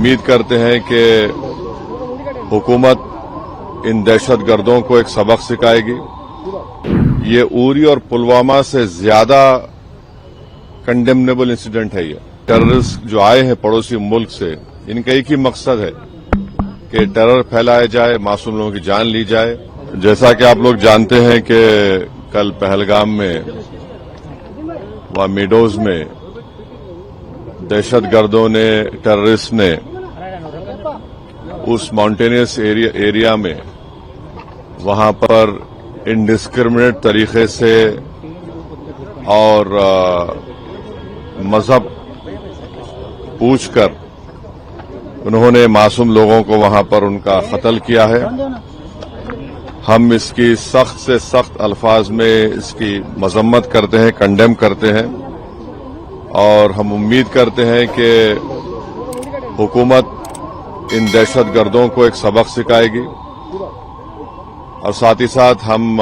उम्मीद करते हैं कि हुकूमत इन दहशत गर्दों को एक सबक सिखाएगी। ये उरी और पुलवामा से ज्यादा कंडेमनेबल इंसिडेंट है। ये टेररिस्ट जो आए हैं पड़ोसी मुल्क से, इनका एक ही मकसद है कि टेरर फैलाया जाए, मासूम लोगों की जान ली जाए। जैसा कि आप लोग जानते हैं कि कल पहलगाम में वहां मीडोज में दहशतगर्दों ने, टेररिस्ट ने उस माउंटेनियस एरिया में वहां पर इंडिस्क्रिमिनेट तरीके से और मजहब पूछकर उन्होंने मासूम लोगों को वहां पर उनका कत्ल किया है। हम इसकी सख्त से सख्त अल्फाज में इसकी मजम्मत करते हैं, कंडेम करते हैं और हम उम्मीद करते हैं कि हुकूमत इन दहशतगर्दों को एक सबक सिखाएगी और साथ ही साथ हम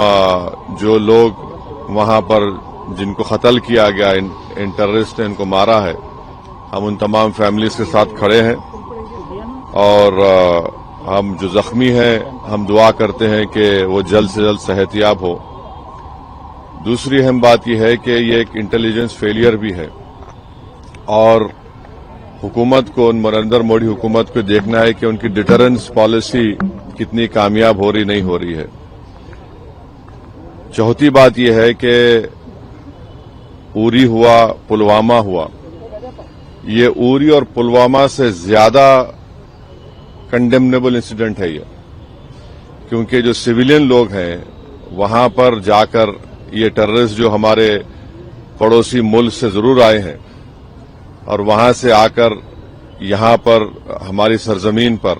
जो लोग वहां पर जिनको कत्ल किया गया, इन टेररिस्ट ने इनको मारा है, हम उन तमाम फैमिलीज के साथ खड़े हैं और हम जो जख्मी हैं हम दुआ करते हैं कि वो जल्द से जल्द सेहतयाब हो। दूसरी अहम बात यह है कि ये एक इंटेलिजेंस फेलियर भी है और हुकूमत को, नरेंद्र मोदी हुकूमत को देखना है कि उनकी डिटरेंस पॉलिसी कितनी कामयाब हो रही, नहीं हो रही है। चौथी बात यह है कि उरी हुआ, पुलवामा हुआ, ये उरी और पुलवामा से ज्यादा कंडेमनेबल इंसिडेंट है ये, क्योंकि जो सिविलियन लोग हैं वहां पर जाकर ये टेररिस्ट जो हमारे पड़ोसी मुल्क से जरूर आए हैं और वहां से आकर यहां पर हमारी सरजमीन पर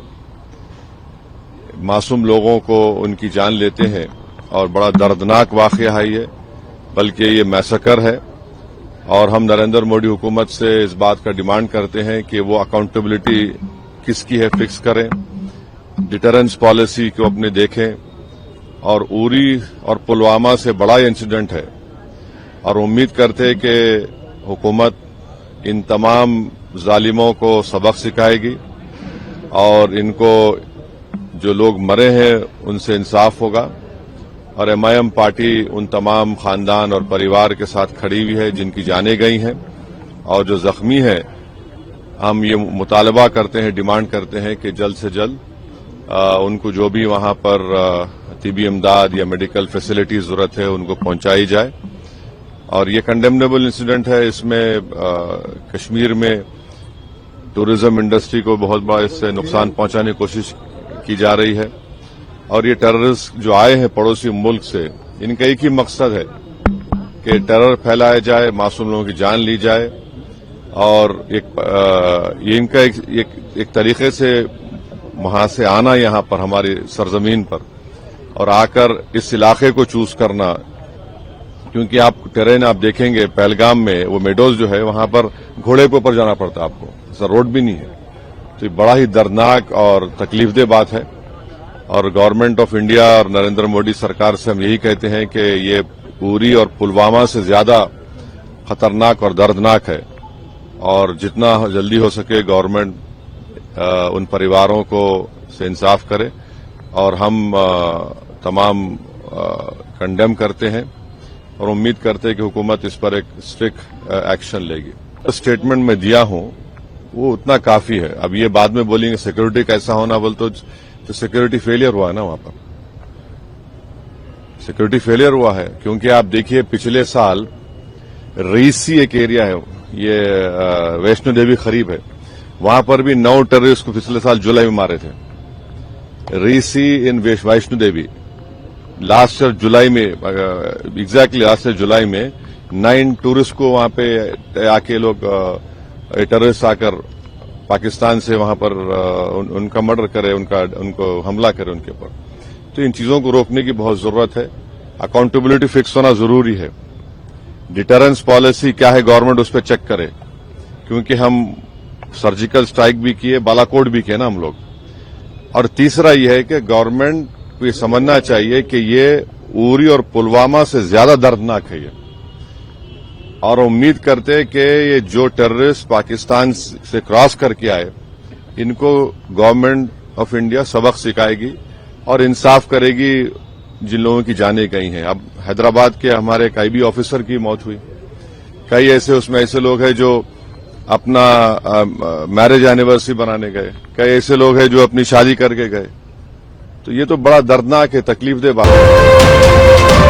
मासूम लोगों को उनकी जान लेते हैं और बड़ा दर्दनाक वाकया है ये, बल्कि ये मैसेकर है। और हम नरेंद्र मोदी हुकूमत से इस बात का डिमांड करते हैं कि वो अकाउंटेबिलिटी किसकी है फिक्स करें, डिटरेंस पॉलिसी को अपने देखें और उरी और पुलवामा से बड़ा इंसिडेंट है और उम्मीद करते हैं कि हुकूमत इन तमाम जालिमों को सबक सिखाएगी और इनको जो लोग मरे हैं उनसे इंसाफ होगा। और एमआईएम पार्टी उन तमाम खानदान और परिवार के साथ खड़ी हुई है जिनकी जानें गई हैं और जो जख्मी हैं, हम ये मुतालबा करते हैं, डिमांड करते हैं कि जल्द से जल्द उनको जो भी वहां पर तिबी इमदाद या मेडिकल फैसिलिटी जरूरत है उनको पहुंचाई जाए। और ये कंडेमनेबल इंसिडेंट है। इसमें कश्मीर में टूरिज्म इंडस्ट्री को बहुत बड़ा इससे नुकसान पहुंचाने की कोशिश की जा रही है और ये टेररिस्ट जो आए हैं पड़ोसी मुल्क से, इनका एक ही मकसद है कि टेरर फैलाया जाए, मासूम लोगों की जान ली जाए और ये इनका एक तरीके से वहां से आना यहां पर हमारी सरजमीन पर और आकर इस इलाके को चूज करना, क्योंकि आप टेरेन आप देखेंगे पहलगाम में वो मेडोज जो है वहां पर घोड़े के ऊपर जाना पड़ता है आपको, ऐसा रोड भी नहीं है। तो ये बड़ा ही दर्दनाक और तकलीफदेह बात है और गवर्नमेंट ऑफ इंडिया और नरेंद्र मोदी सरकार से हम यही कहते हैं कि ये उरी और पुलवामा से ज्यादा खतरनाक और दर्दनाक है और जितना जल्दी हो सके गवर्नमेंट उन परिवारों को से इंसाफ करे और हम तमाम कंडेम करते हैं और उम्मीद करते हैं कि हुकूमत इस पर एक स्ट्रिक्ट एक्शन लेगी। स्टेटमेंट में दिया हूं वो उतना काफी है। अब ये बाद में बोलेंगे सिक्योरिटी कैसा होना, बोल तो सिक्योरिटी फेलियर हुआ है ना, वहां पर सिक्योरिटी फेलियर हुआ है क्योंकि आप देखिए पिछले साल रीसी एक एरिया है, ये वैष्णो देवी करीब है, वहां पर भी 9 टेररिस्ट को पिछले साल जुलाई में मारे थे। रीसी इन वैष्णो देवी लास्ट ईयर जुलाई में, एग्जैक्टली लास्ट ईयर जुलाई में 9 टूरिस्ट को वहां पे आके लोग टेररिस्ट आकर पाकिस्तान से वहां पर उनका मर्डर करे, उनको हमला करे उनके ऊपर। तो इन चीजों को रोकने की बहुत जरूरत है। अकाउंटेबिलिटी फिक्स होना जरूरी है। डिटरेंस पॉलिसी क्या है गवर्नमेंट उस पर चेक करे, क्योंकि हम सर्जिकल स्ट्राइक भी किए, बालाकोट भी किए ना हम लोग। और तीसरा यह है कि गवर्नमेंट को ये समझना चाहिए कि ये उरी और पुलवामा से ज्यादा दर्दनाक है ये, और उम्मीद करते हैं कि ये जो टेररिस्ट पाकिस्तान से क्रॉस करके आए ان کو گورنمنٹ آف انڈیا سبق سکھائے گی اور انصاف کرے گی جن لوگوں کی جانیں گئی ہیں. اب حیدرآباد کے ہمارے ایک IB آفیسر کی موت ہوئی. کئی اس میں ایسے لوگ ہیں جو اپنا میرج اینیورسری بنانے گئے. کئی ایسے لوگ ہیں جو اپنی شادی کر کے گئے. تو یہ تو بڑا دردناک ہے, تکلیف دہ بات ہے.